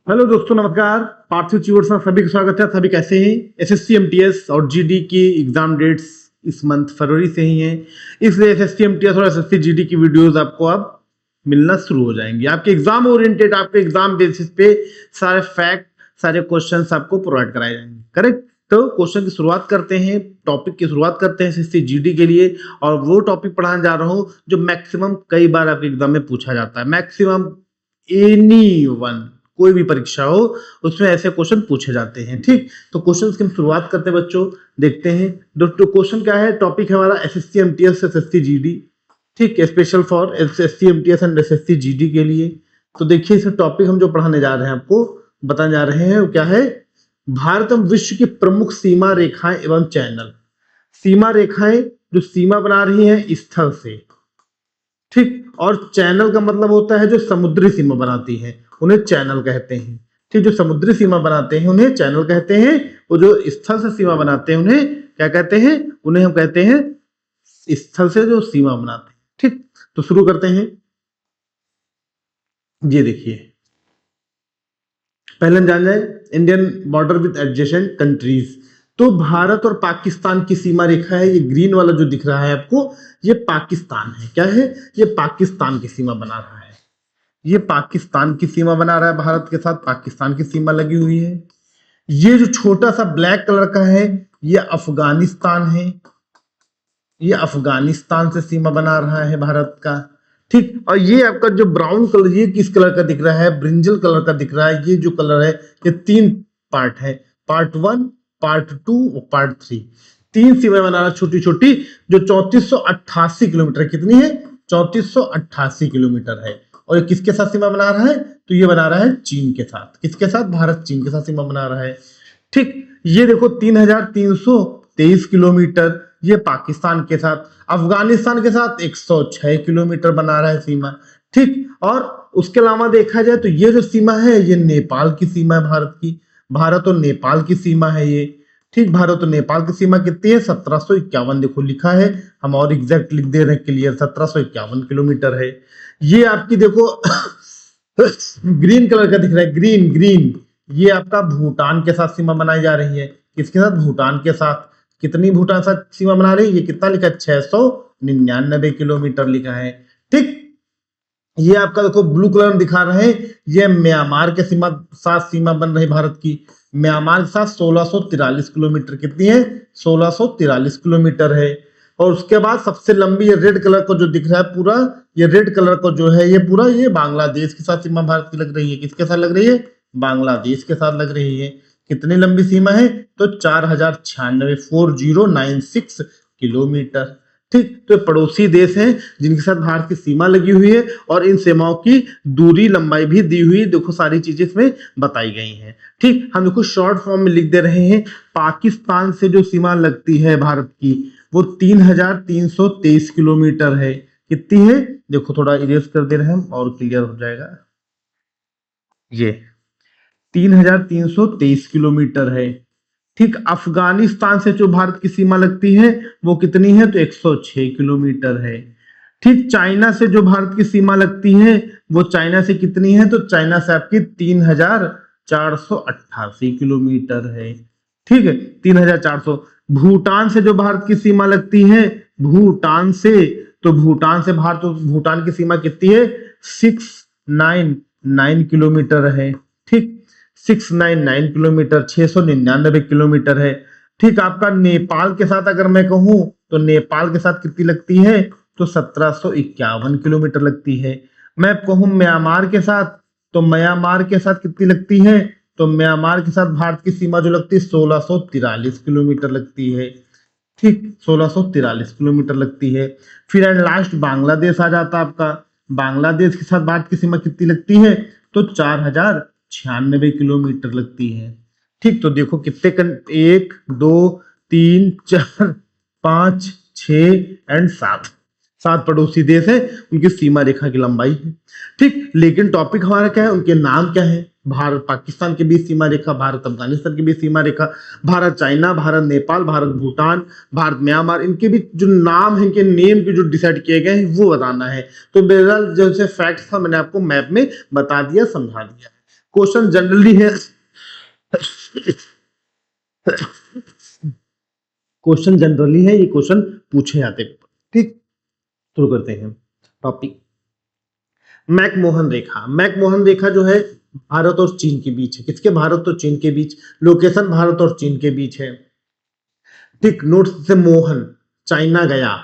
Hello दोस्तों, नमस्कार। पार्थिव keywords में सभी का स्वागत है। सभी कैसे हैं? एसएससी एमटीएस और जीडी की एग्जाम डेट्स इस मंथ फरवरी से ही हैं, इसलिए एसएससी एमटीएस और एसएससी जीडी की वीडियोस आपको अब मिलना शुरू हो जाएंगी। आपके एग्जाम ओरिएंटेड, आपके एग्जाम बेसिस पे सारे फैक्ट, सारे क्वेश्चंस आपको प्रोवाइड कराए जाएंगे। करेक्ट? तो क्वेश्चन की शुरुआत करते हैं, टॉपिक की शुरुआत करते हैं एसएससी जीडी के लिए। और वो टॉपिक पढ़ाने जा रहा हूँ जो मैक्सिमम कई बार आपके एग्जाम में पूछा जाता है। मैक्सिमम एनीवन, कोई भी परीक्षा हो उसमें ऐसे क्वेश्चन पूछे जाते हैं। ठीक, तो क्वेश्चन की हम शुरुआत करते हैं बच्चों, देखते हैं। दोस्तों क्वेश्चन क्या है? टॉपिक है हमारा एसएससी एमटीएस एसएससी जीडी। ठीक है, special for SSC MTS and SSC GD के लिए। तो देखिए, इसमें टॉपिक हम जो पढ़ाने जा रहे हैं, आपको बताने जा रहे हैं, वो क्या है? भारत एवं विश्व की प्रमुख सीमा रेखाएं एवं चैनल। सीमा रेखाएं जो सीमा बना रही है स्थल से, ठीक, और चैनल का मतलब होता है जो समुद्री सीमा बनाती है, उन्हें चैनल कहते हैं। ठीक, जो समुद्री सीमा बनाते हैं उन्हें चैनल कहते हैं, और जो स्थल से सीमा बनाते हैं उन्हें क्या कहते हैं? उन्हें हम कहते हैं स्थल से जो सीमा बनाते हैं। ठीक, तो शुरू करते हैं। ये देखिए, पहले हम जान जाए Indian border with adjacent countries. तो भारत और पाकिस्तान की सीमा रेखा है, ये ग्रीन वाला जो दिख रहा है आपको, ये पाकिस्तान है। क्या है? ये पाकिस्तान की सीमा बना रहा है। ये पाकिस्तान की सीमा बना रहा है, भारत के साथ पाकिस्तान की सीमा लगी हुई है। ये जो छोटा सा ब्लैक कलर का है, ये अफगानिस्तान है। ये अफगानिस्तान से सीमा बना रहा है भारत का। ठीक, और ये आपका जो ब्राउन कलर, ये किस कलर का दिख रहा है? ब्रिंजल कलर का दिख रहा है। ये जो कलर है, ये तीन पार्ट है, पार्ट 1, पार्ट 2 और पार्ट 3। तीन सीमा बना रहा है छोटी छोटी, जो 3488 किलोमीटर, कितनी है? 3488 किलोमीटर है। और ये किसके साथ सीमा बना रहा है? तो ये बना रहा है चीन के साथ। किसके साथ? भारत चीन के साथ सीमा बना रहा है। ठीक, ये देखो 3323 किलोमीटर, ये पाकिस्तान के साथ। अफगानिस्तान के साथ 106 किलोमीटर बना रहा है सीमा। ठीक, और उसके अलावा देखा जाए तो ये जो सीमा है, ये नेपाल की सीमा है भारत की। भारत और नेपाल की सीमा है ये। ठीक, भारत और नेपाल की सीमा कितनी है? 1751, देखो लिखा है, हम और एग्जैक्ट लिख दे रहे हैं, क्लियर, 1751 किलोमीटर है। ये आपकी देखो ग्रीन कलर का दिख रहा है, ग्रीन ग्रीन, ये आपका भूटान के साथ सीमा बनाई जा रही है। किसके साथ? भूटान के साथ। कितनी भूटान साथ सीमा बना रही है? ये कितना लिखा है? 699 किलोमीटर लिखा है। ठीक, ये आपका देखो ब्लू कलर में दिखा रहे हैं, ये म्यांमार के साथ सीमा बन रही भारत की। म्यांमार के साथ 1643 किलोमीटर, कितनी है? 1643 किलोमीटर है। और उसके बाद सबसे लंबी, ये रेड कलर को जो दिख रहा है पूरा, ये रेड कलर को जो है, ये पूरा, ये बांग्लादेश के साथ सीमा भारत की लग रही है। किसके साथ लग रही है? बांग्लादेश के साथ लग रही है। कितनी लंबी सीमा है? तो 4096 किलोमीटर। ठीक, तो पड़ोसी देश हैं जिनके साथ भारत की सीमा लगी हुई है, और इन सीमाओं की दूरी लंबाई भी दी हुई, देखो सारी चीजें इसमें बताई गई हैं। ठीक, हम देखो शॉर्ट फॉर्म में लिख दे रहे हैं। पाकिस्तान से जो सीमा लगती है भारत की, वो 3323 किलोमीटर है। कितनी है? देखो थोड़ा इरेज कर दे रहे हैं हम और क्लियर हो जाएगा। ये 3323 किलोमीटर है। ठीक, अफगानिस्तान से जो भारत की सीमा लगती है वो कितनी है? तो 106 किलोमीटर है। ठीक, चाइना से जो भारत की सीमा लगती है वो चाइना से कितनी है? तो चाइना से आपकी 3488 किलोमीटर है। ठीक है, 3400। भूटान से जो भारत की सीमा लगती है, भूटान से, तो भूटान से भारत, तो भूटान की सीमा कितनी है? 699 किलोमीटर है। ठीक, 699 किलोमीटर, 699 किलोमीटर है। ठीक, आपका नेपाल के साथ अगर मैं कहूं तो नेपाल के साथ कितनी लगती है? तो 1751 किलोमीटर लगती है। मैं कहूं म्यांमार के साथ, तो म्यांमार के साथ कितनी लगती है? तो म्यांमार के साथ भारत की सीमा जो लगती है 1643 किलोमीटर लगती है। ठीक, 1643 किलोमीटर लगती है। फिर एंड लास्ट बांग्लादेश आ जाता है आपका। बांग्लादेश के साथ भारत की सीमा कितनी लगती है? तो 4096 किलोमीटर लगती है। ठीक, तो देखो कितने 1 2 3 4 5 6 एंड 7 पड़ोसी देश है, उनकी सीमा रेखा की लंबाई है। ठीक, लेकिन टॉपिक हमारा क्या है? उनके नाम क्या है? भारत पाकिस्तान के बीच सीमा रेखा, भारत अफगानिस्तान के बीच सीमा रेखा, भारत चाइना, भारत नेपाल, भारत भूटान, भारत म्यांमार, इनके बीच जो नाम है, इनके नेम के जो डिसाइड किए गए हैं वो बताना है। तो बहरहाल जैसे फैक्ट था मैंने आपको मैप में बता दिया, समझा दिया। क्वेश्चन जनरली है, क्वेश्चन जनरली है, ये क्वेश्चन पूछे जाते हैं। ठीक, शुरू करते हैं टॉपिक। मैकमोहन रेखा, मैकमोहन रेखा जो है भारत और चीन के बीच है। किसके? भारत और चीन के बीच। लोकेशन भारत और चीन के बीच है। ठीक, नोट से मोहन चाइना गया,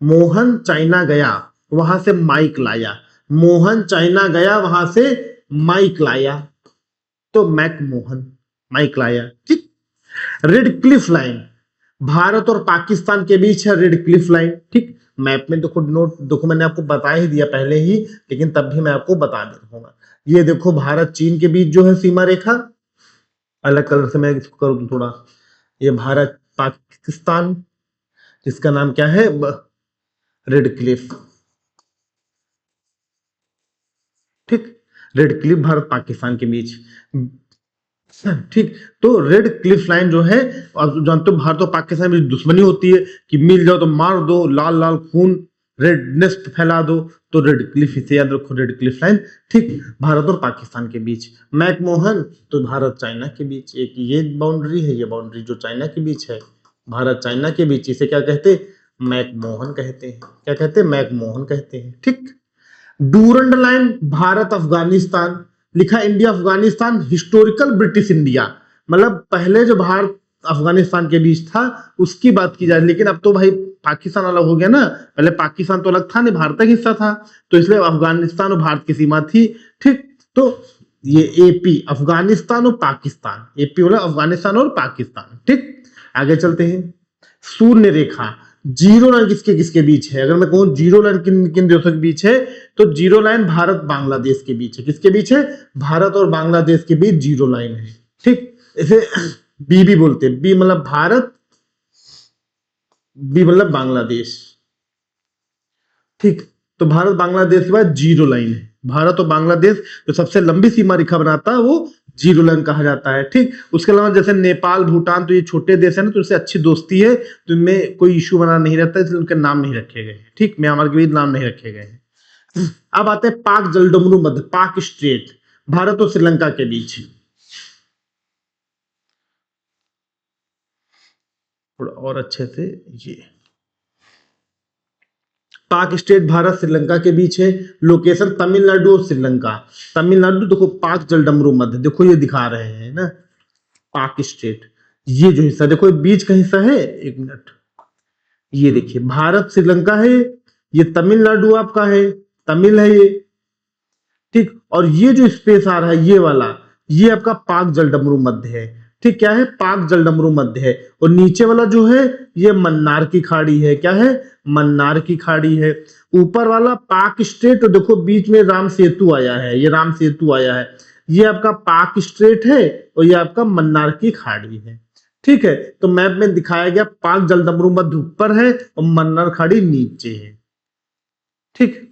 मोहन चाइना गया, वहां से माइक लाया, मोहन चाइना गया, वहां से माइक लाया, तो मैकमोहन माइक लाया। ठीक, रेड क्लिफ लाइन भारत और पाकिस्तान के बीच है, रेड क्लिफ लाइन। ठीक, मैप में देखो, नोट देखो, मैंने आपको बता ही दिया पहले ही, लेकिन तब भी मैं आपको बता दे रहा हूँ। ये देखो भारत चीन के बीच जो है सीमा रेखा, अलग कलर से मैं इसको कर दूं थोड़ा, ये भारत पाकिस्तान, जिसका नाम क्या है? Red Cliff. ठीक, रेड क्लिफ भारत पाकिस्तान के बीच। ठीक, तो रेड क्लिफ लाइन जो है, आप जानते हो भारत और पाकिस्तान में दुश्मनी होती है कि मिल जाओ तो मार दो, लाल लाल खून रेडनेस फैला दो, तो रेड क्लिफ, इसे याद रखो, रेड क्लिफ लाइन। ठीक, भारत और पाकिस्तान के बीच। मैकमोहन तो भारत चाइना के बीच, एक ये बाउंड्री है, ये बाउंड्री जो चाइना के बीच है, भारत चाइना के बीच, इसे क्या कहते हैं? मैकमोहन कहते हैं। क्या कहते हैं? मैकमोहन कहते हैं। ठीक, डूरंड लाइन भारत अफगानिस्तान, लिखा India Afghanistan, historical British India, मतलब पहले जो भारत अफगानिस्तान के बीच था उसकी बात की जाए, लेकिन अब तो भाई पाकिस्तान अलग हो गया ना, पहले पाकिस्तान तो अलग था नहीं, भारत का हिस्सा था, तो इसलिए अफगानिस्तान और भारत की सीमा थी। ठीक, तो ये एपी अफगानिस्तान और पाकिस्तान, एपी वाला अफगानिस्तान और पाकिस्तान। ठीक, आगे चलते हैं। शून्य रेखा, जीरो लाइन किसके किसके बीच है? अगर मैं कहूं जीरो लाइन किन किन देशों के बीच है, तो जीरो लाइन भारत बांग्लादेश के बीच है। किसके बीच है? भारत और बांग्लादेश के बीच जीरो लाइन है। ठीक, इसे बी भी बोलते हैं, बी मतलब भारत, बी मतलब बांग्लादेश। ठीक, तो भारत बांग्लादेश के बाद जीरो लाइन है। भारत और बांग्लादेश जो सबसे लंबी सीमा रेखा बनाता है वो जीरो लाइन कहा जाता है। ठीक, उसके अलावा जैसे नेपाल भूटान, तो ये छोटे देश है ना, तो इससे अच्छी दोस्ती है, तो इनमें कोई इशू बना नहीं रहता, इसलिए उनके नाम नहीं रखे गए हैं। ठीक, म्यांमार के भी नाम नहीं रखे गए हैं। अब आते हैं पाक जलडमरू मध्य, पाक स्ट्रेट, भारत और श्रीलंका के बीच। थोड़ा और अच्छे से, ये पाक स्टेट भारत श्रीलंका के बीच है। लोकेशन तमिलनाडु और श्रीलंका। तमिलनाडु देखो, पाक जलडमरू मध्य, देखो ये दिखा रहे हैं ना, पाक स्टेट, ये जो हिस्सा देखो, बीच का हिस्सा है, एक मिनट, ये देखिए भारत श्रीलंका है, ये तमिलनाडु आपका है, तमिल है ये। ठीक, और ये जो स्पेस आ रहा है ये वाला, ये आपका पाक जलडमरू मध्य है। ठीक, क्या है? पाक जलडमरू मध्य है। और नीचे वाला जो है ये मन्नार की खाड़ी है। क्या है? मन्नार की खाड़ी है। ऊपर वाला पाक स्ट्रेट, तो देखो बीच में राम सेतु आया है, ये राम सेतु आया है, ये आपका पाक स्ट्रेट है, और ये आपका मन्नार की खाड़ी है। ठीक है, तो मैप में दिखाया गया पाक जलडमरू मध्य ऊपर है और मन्नार खाड़ी नीचे है। ठीक,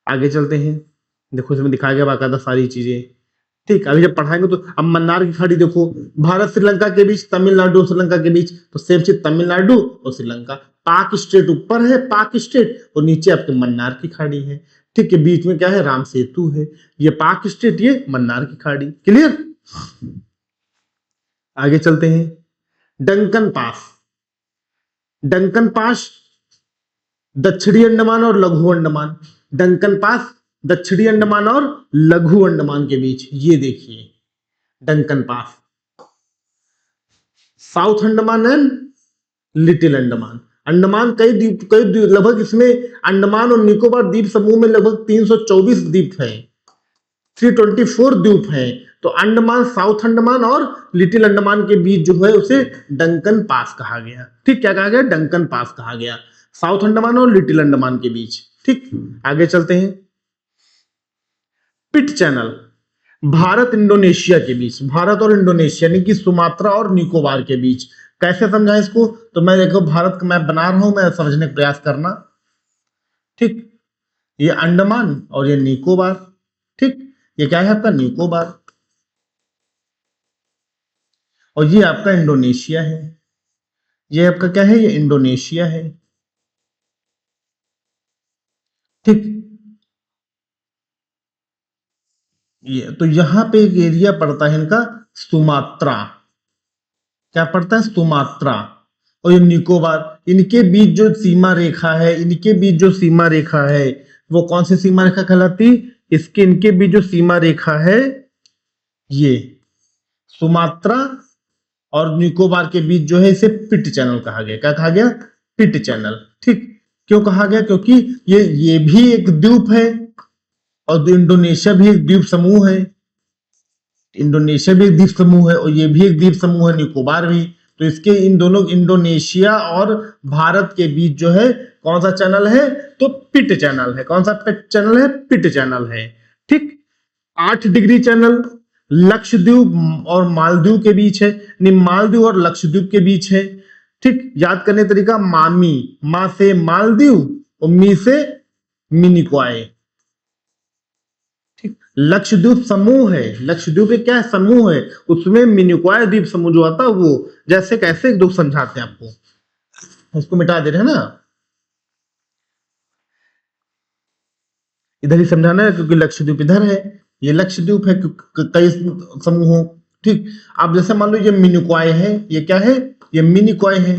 आगे चलते हैं। देखो इसमें दिखाया गया बाकायदा सारी चीजें। ठीक, अभी जब पढ़ाएंगे तो अब मन्नार की खाड़ी देखो, भारत श्रीलंका के बीच, तमिलनाडु श्रीलंका के बीच, तो सेम चीज तमिलनाडु और श्रीलंका। पाक स्टेट ऊपर है, पाक स्टेट, और नीचे आपके मन्नार की खाड़ी है। ठीक है, बीच में क्या है? राम सेतु है। ये पाक स्टेट, ये मन्नार की खाड़ी। क्लियर? आगे चलते हैं। डंकन पास, डंकन पास दक्षिणी अंडमान और लघु अंडमान, डंकन पास दक्षिणी अंडमान और लघु अंडमान के बीच, ये देखिए Duncan pass. South Andaman and little Andaman, Andaman कई द्वीप, लगभग इसमें अंडमान और निकोबार द्वीप समूह में लगभग 324 द्वीप हैं, 324 द्वीप हैं। तो अंडमान, साउथ अंडमान और लिटिल अंडमान के बीच जो है उसे डंकन पास कहा गया। ठीक, क्या कहा गया? डंकन पास कहा गया, साउथ अंडमान और लिटिल अंडमान के बीच। ठीक, आगे चलते हैं। पिट चैनल भारत इंडोनेशिया के बीच, भारत और इंडोनेशिया यानी कि सुमात्रा और निकोबार के बीच। कैसे समझाएं इसको? तो मैं देखो भारत का मैप बना रहा हूं, मैं समझने का प्रयास करना। ठीक, ये अंडमान और ये निकोबार। ठीक, ये क्या है? आपका निकोबार। और ये आपका इंडोनेशिया है, ये आपका क्या है? ये इंडोनेशिया है। ठीक, ये तो यहाँ पे एक एरिया पड़ता है इनका सुमात्रा, क्या पड़ता है, सुमात्रा। और ये निकोबार, इनके बीच जो सीमा रेखा है, इनके बीच जो सीमा रेखा है वो कौन सी सीमा रेखा कहलाती, इसके इनके बीच जो सीमा रेखा है ये सुमात्रा और निकोबार के बीच जो है इसे पिट चैनल कहा गया। क्या कहा गया, पिट चैनल। ठीक, क्यों कहा गया, क्योंकि ये भी एक द्वीप है और इंडोनेशिया भी एक द्वीप समूह है, इंडोनेशिया भी एक द्वीप समूह है और ये भी एक द्वीप समूह है, निकोबार भी। तो इसके इन दोनों इंडोनेशिया और भारत के बीच जो है कौन सा चैनल है, तो पिट चैनल है। कौन सा पिट चैनल है, पिट चैनल है। ठीक, 8 डिग्री चैनल लक्षद्वीप और मालदीव के बीच है, मालदीव और लक्षद्वीप के बीच है। ठीक, याद करने तरीका, मामी, मा से मालदीव और मी से मिनिकॉय। ठीक, लक्षद्वीप समूह है, लक्षद्वीप एक क्या है, समूह है, उसमें मिनिकॉय द्वीप समूह जो आता है वो, जैसे कैसे एक दो समझाते हैं आपको, उसको मिटा दे रहे हैं ना, इधर ही समझाना है क्योंकि लक्षद्वीप इधर है, ये लक्षद्वीप है कई समूहों। ठीक, अब जैसे मान लो ये मिनिकॉय है, ये क्या है, ये मिनिकॉय है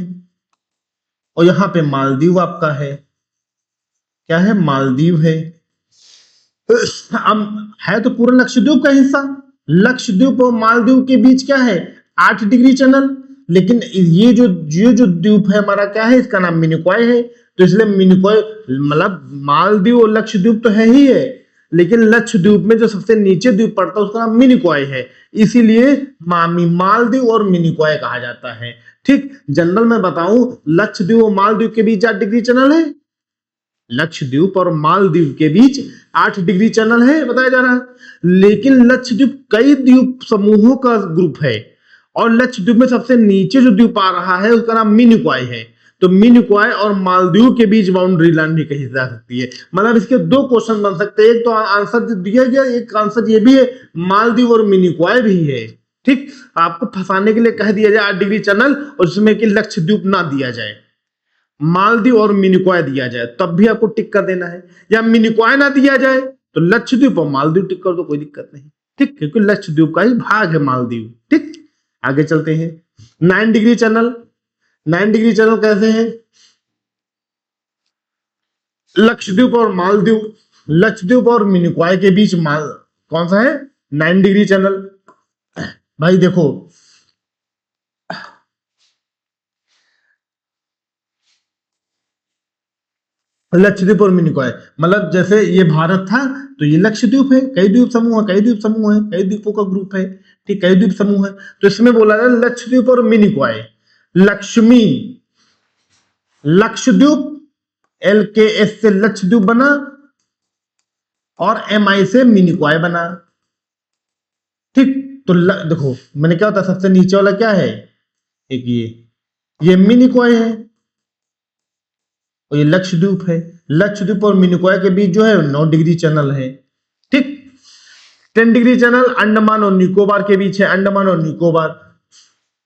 और यहां पे मालदीव आपका है, क्या है, मालदीव है। अब है तो पूरा लक्षद्वीप का हिस्सा, लक्षद्वीप और मालदीव के बीच क्या है, 8 डिग्री चैनल। लेकिन ये जो द्वीप है हमारा क्या है, इसका नाम मिनिकॉय है, तो इसलिए मिनिकॉय मतलब मालदीव और लक्षद्वीप तो है ही है, लेकिन लक्षद्वीप में जो सबसे नीचे द्वीप पड़ता है उसका नाम मिनिकॉय है, इसीलिए मालदीव और मिनिकॉय कहा जाता है। ठीक, जनरल में बताऊं, लक्षद्वीप और मालदीव के बीच 8 डिग्री चैनल है, लक्षद्वीप और मालदीव के बीच 8 डिग्री चैनल है बताया जा रहा है। लेकिन लक्षद्वीप कई द्वीप समूहों का ग्रुप है और लक्षद्वीप में सबसे नीचे जो द्वीप आ रहा है उसका नाम मिनिकॉय है, तो मिनिकॉय और मालदीव के बीच बाउंड्री लाइन भी कही जा सकती है। मतलब इसके 2 क्वेश्चन बन सकते हैं, एक तो आंसर दिया गया, एक आंसर ये भी है मालदीव और मिनिकॉय भी है। ठीक, आपको फंसाने के लिए कह दिया जाए 8 डिग्री चैनल और उसमें कि लक्षद्वीप ना दिया जाए, मालदीव और मिनिकॉय दिया जाए तब भी आपको टिक कर देना है, या मिनिकॉय ना दिया जाए तो लक्षद्वीप और मालदीव टिक कर दो, कोई दिक्कत नहीं। ठीक, क्योंकि लक्षद्वीप का ही भाग है मालदीव। ठीक, आगे चलते हैं। 9 डिग्री चैनल, 9 डिग्री चैनल कैसे हैं, लक्षद्वीप और मालदीव, लक्षद्वीप और मिनिकॉय के बीच कौन सा है, 9 डिग्री चैनल। भाई देखो, लक्षद्वीप और मिनिकॉय मतलब जैसे ये भारत था तो ये लक्षद्वीप है, कई द्वीप समूह है, कई द्वीप समूह है, कई द्वीपों का ग्रुप है। ठीक, कई द्वीप समूह है, तो इसमें बोला है लक्षद्वीप और मिनिकॉय। लक्ष्मी, लक्षद्वीप, एल के एस से लक्षद्वीप बना और एम आई से मिनिकॉय बना। ठीक, तो देखो मैंने क्या होता है, सबसे नीचे वाला क्या है, एक ये मिनिकॉय है और ये लक्षद्वीप है। लक्षद्वीप और मिनिकॉय के बीच जो है 9 डिग्री चैनल है। ठीक, 10 डिग्री चैनल अंडमान और निकोबार के बीच है, अंडमान और निकोबार,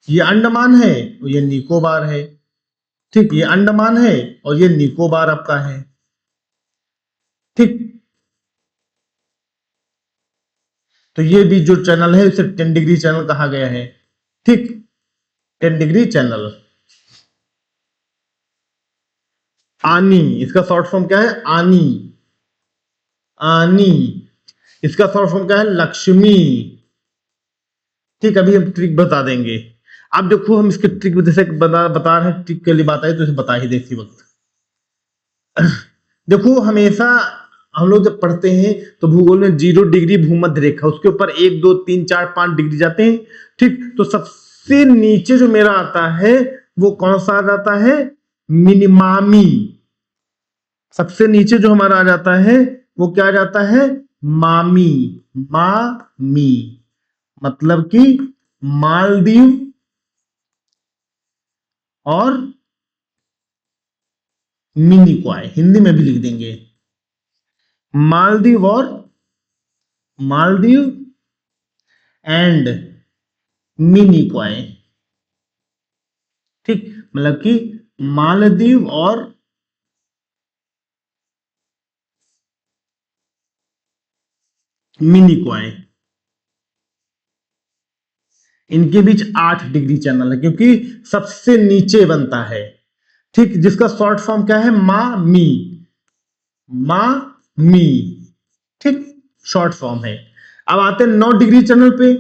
ये अंडमान है और ये निकोबार है। ठीक, ये अंडमान है और ये निकोबार आपका है। ठीक, तो ये भी जो चैनल है इसे 10 डिग्री चैनल कहा गया है। ठीक, 10 डिग्री चैनल। आनी, इसका शॉर्ट फॉर्म क्या है, आनी, आनी, इसका शॉर्ट फॉर्म क्या है, लक्ष्मी। ठीक, अभी हम ट्रिक बता देंगे। अब देखो हम इसके ट्रिक जैसे बता रहे हैं, ट्रिक के लिए बात आई तो इसे बता ही दे इसी वक्त। देखो हमेशा हम लोग जब पढ़ते हैं तो भूगोल में 0 डिग्री भूमध्य रेखा, उसके ऊपर 1 2 3 4 5 डिग्री जाते हैं। ठीक, तो सबसे नीचे जो मेरा आता है वो कौन सा आ जाता है, मिनिमामी। सबसे नीचे जो हमारा आ जाता है वो क्या आ जाता है, मामी, मामी, मतलब कि मालदीव और मिनिकॉय, हिंदी में भी लिख देंगे मालदीव और मालदीव एंड मिनिकॉय। ठीक, मतलब कि मालदीव और मिनिकॉय। इनके बीच 8 डिग्री चैनल है, क्योंकि सबसे नीचे बनता है, ठीक, जिसका शॉर्ट फॉर्म क्या है, मामी, मामी, ठीक, शॉर्ट फॉर्म है। अब आते हैं 9 डिग्री चैनल पे,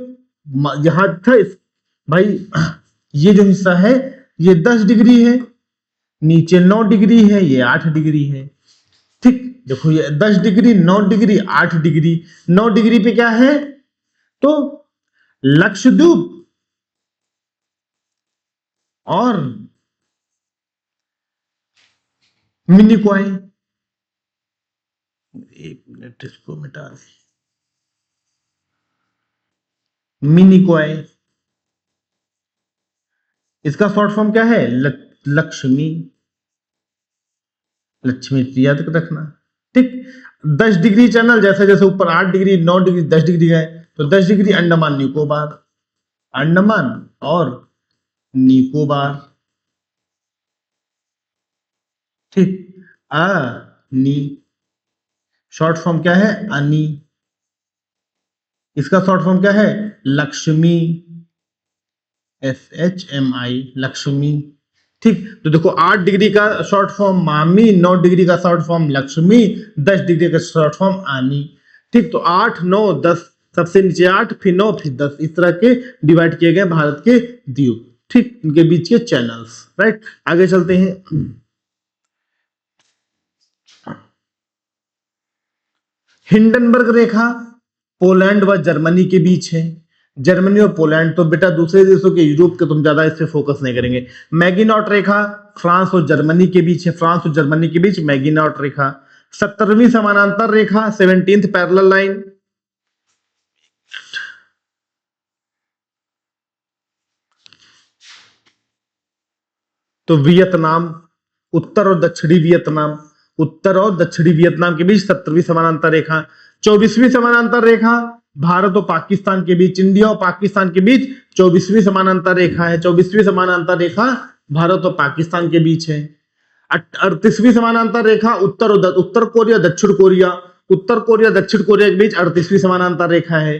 यहां था भाई, ये जो हिस्सा है ये 10 डिग्री है, नीचे 9 डिग्री है, ये 8 डिग्री है, ठीक। देखो ये 10 डिग्री, 9 डिग्री, 8 डिग्री। 9 डिग्री पे क्या है, तो लक्षद्वीप और मिनिकॉय। एक मिनट इसको मिटा दें, मिनिकॉय, इसका शॉर्ट फॉर्म क्या है, लक्ष्मी, लक्ष्मी याद रखना, ठीक। 10 डिग्री चैनल, जैसे जैसे ऊपर 8 डिग्री, 9 डिग्री, 10 डिग्री है, तो 10 डिग्री अंडमान निकोबार, अंडमान और निकोबार, ठीक। नी, शॉर्ट फॉर्म क्या है, अनी, इसका शॉर्ट फॉर्म क्या है, लक्ष्मी, SHMI, लक्ष्मी, ठीक। तो देखो 8 डिग्री का शॉर्ट फॉर्म मामी, 9 डिग्री का शॉर्ट फॉर्म लक्ष्मी, 10 डिग्री का शॉर्ट फॉर्म आनी, ठीक। तो 8, 9, 10, सबसे नीचे 8, फिर 9, फिर 10, इस तरह के डिवाइड किए गए भारत के द्वीप, ठीक, इनके बीच के चैनल्स, राइट। आगे चलते हैं। हिंडनबर्ग रेखा पोलैंड व जर्मनी के बीच है, जर्मनी और पोलैंड, तो बेटा दूसरे देशों के, यूरोप के तुम ज्यादा इस पे फोकस नहीं करेंगे। मैगीनॉट रेखा फ्रांस और जर्मनी के बीच है, फ्रांस और जर्मनी के बीच मैगीनॉट रेखा। 17वीं समानांतर रेखा, 17th पैरेलल लाइन, तो वियतनाम, उत्तर और दक्षिणी वियतनाम, उत्तर और दक्षिणी वियतनाम के बीच 17वीं समानांतर रेखा। 24वीं समानांतर रेखा भारत और पाकिस्तान के बीच, इंडिया और पाकिस्तान के बीच 24वीं समानांतर रेखा है, 24वीं समानांतर रेखा भारत और पाकिस्तान के बीच है। 38वीं समानांतर रेखा उत्तर कोरिया दक्षिण कोरिया, उत्तर कोरिया दक्षिण कोरिया के बीच 38वीं समानांतर रेखा है,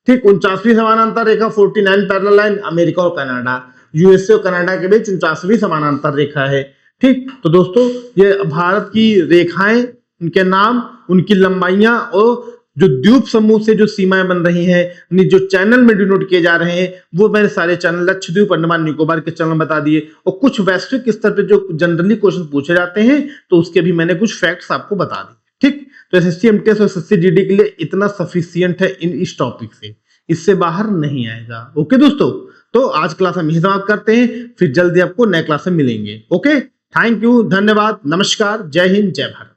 ठीक। 49वीं समानांतर रेखा 49 पैरेलल लाइन, अमेरिका और कनाडा, यूएसए और कनाडा के बीच 49वीं समानांतर रेखा है, ठीक। तो दोस्तों ये भारत की रेखाएं, उनके नाम, उनकी लंबाइयां और जो द्वीप समूह से जो सीमाएं बन रही हैं, जो चैनल में डिनोट किए जा रहे हैं, वो मैंने सारे चैनल लक्षद्वीप, अंडमान निकोबार के चैनल बता दिए, और कुछ वैश्विक स्तर पे जो जनरली क्वेश्चन पूछे जाते हैं, तो उसके भी मैंने कुछ फैक्ट्स आपको बता दिए, ठीक। तो SSC MTS और SSC GD के लिए इतना सफिशियंट है इन इस टॉपिक से, इससे बाहर नहीं आएगा। ओके दोस्तों, तो आज क्लास हम यही समाप्त करते हैं, फिर जल्दी आपको नए क्लास में मिलेंगे। ओके, थैंक यू, धन्यवाद, नमस्कार, जय हिंद, जय भारत।